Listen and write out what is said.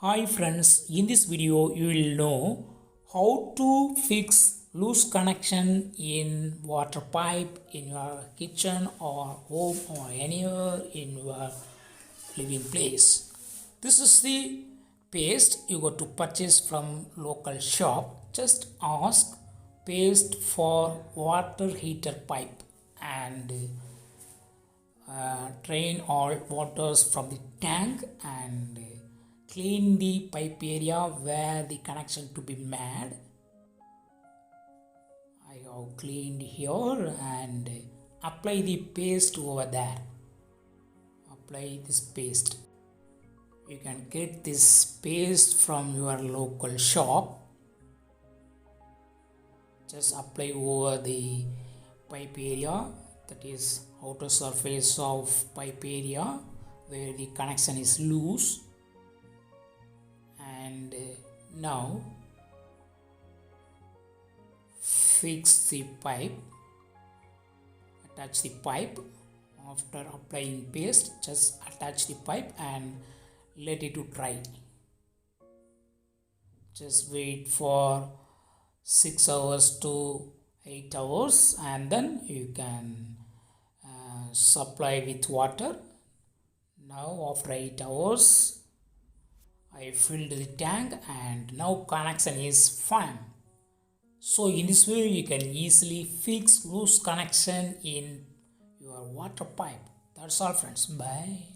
Hi friends, in this video you will know how to fix loose connection in water pipe in your kitchen or home or anywhere in your living place. This is the paste you got to purchase from local shop. Just ask paste for water heater pipe and drain all waters from the tank and clean the pipe area where the connection to be made. I have cleaned here and apply the paste over there. Apply this paste. You can get this paste from your local shop. Just apply over the pipe area, that is outer surface of pipe area where the connection is loose. And now fix the pipe, attach the pipe. After applying paste, just attach the pipe and let it to dry. Just wait for 6 hours to 8 hours and then you can supply with water. Now after 8 hours I filled the tank and now connection is fine. So in this way you can easily fix loose connection in your water pipe. That's all friends. Bye.